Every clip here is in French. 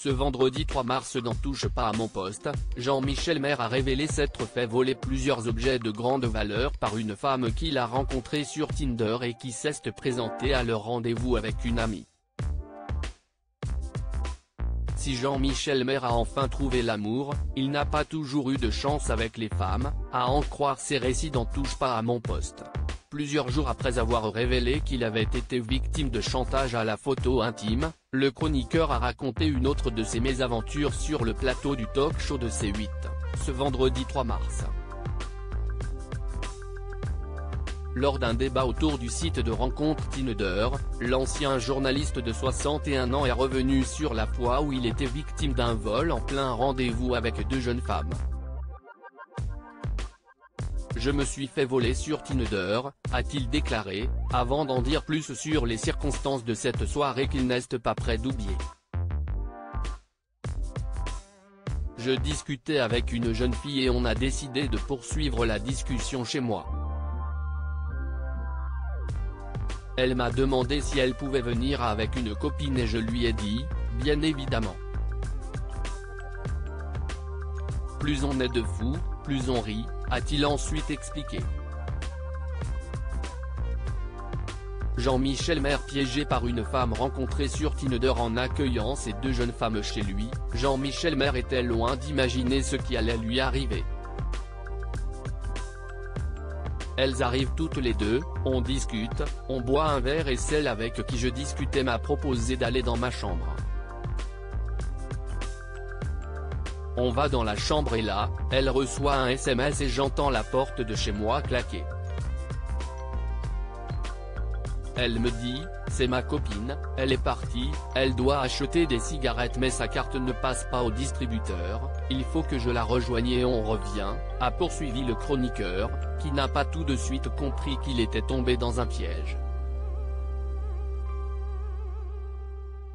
Ce vendredi 3 mars dans Touche pas à mon poste, Jean-Michel Maire a révélé s'être fait voler plusieurs objets de grande valeur par une femme qu'il a rencontrée sur Tinder et qui s'est présentée à leur rendez-vous avec une amie. Si Jean-Michel Maire a enfin trouvé l'amour, il n'a pas toujours eu de chance avec les femmes, à en croire ses récits dans Touche pas à mon poste. Plusieurs jours après avoir révélé qu'il avait été victime de chantage à la photo intime, le chroniqueur a raconté une autre de ses mésaventures sur le plateau du talk-show de C8, ce vendredi 3 mars. Lors d'un débat autour du site de rencontre Tinder, l'ancien journaliste de 61 ans est revenu sur la fois où il était victime d'un vol en plein rendez-vous avec deux jeunes femmes. Je me suis fait voler sur Tinder, a-t-il déclaré, avant d'en dire plus sur les circonstances de cette soirée qu'il n'est pas prêt d'oublier. Je discutais avec une jeune fille et on a décidé de poursuivre la discussion chez moi. Elle m'a demandé si elle pouvait venir avec une copine et je lui ai dit, bien évidemment. Plus on est de fous, plus on rit, a-t-il ensuite expliqué. Jean-Michel Maire piégé par une femme rencontrée sur Tinder en accueillant ces deux jeunes femmes chez lui, Jean-Michel Maire était loin d'imaginer ce qui allait lui arriver. Elles arrivent toutes les deux, on discute, on boit un verre et celle avec qui je discutais m'a proposé d'aller dans ma chambre. On va dans la chambre et là, elle reçoit un SMS et j'entends la porte de chez moi claquer. Elle me dit, c'est ma copine, elle est partie, elle doit acheter des cigarettes mais sa carte ne passe pas au distributeur, il faut que je la rejoigne et on revient, a poursuivi le chroniqueur, qui n'a pas tout de suite compris qu'il était tombé dans un piège.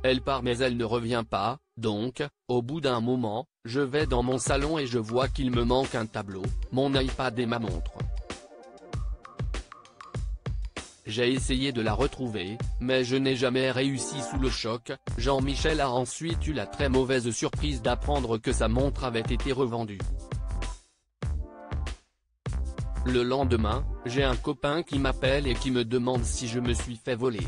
Elle part mais elle ne revient pas, donc, au bout d'un moment, je vais dans mon salon et je vois qu'il me manque un tableau, mon iPad et ma montre. J'ai essayé de la retrouver, mais je n'ai jamais réussi sous le choc. Jean-Michel a ensuite eu la très mauvaise surprise d'apprendre que sa montre avait été revendue. Le lendemain, j'ai un copain qui m'appelle et qui me demande si je me suis fait voler.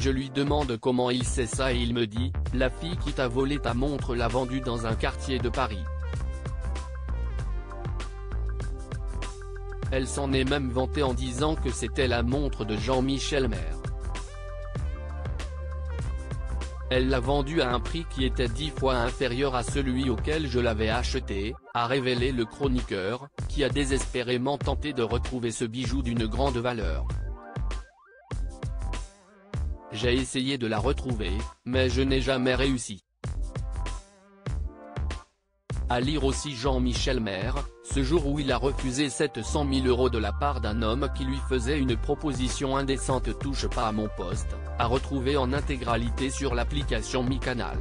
Je lui demande comment il sait ça et il me dit, la fille qui t'a volé ta montre l'a vendue dans un quartier de Paris. Elle s'en est même vantée en disant que c'était la montre de Jean-Michel Maire. Elle l'a vendue à un prix qui était 10 fois inférieur à celui auquel je l'avais acheté, a révélé le chroniqueur, qui a désespérément tenté de retrouver ce bijou d'une grande valeur. J'ai essayé de la retrouver, mais je n'ai jamais réussi. À lire aussi Jean-Michel Maire, ce jour où il a refusé 700 000 € de la part d'un homme qui lui faisait une proposition indécente. Touche pas à mon poste, à retrouver en intégralité sur l'application Mi Canal.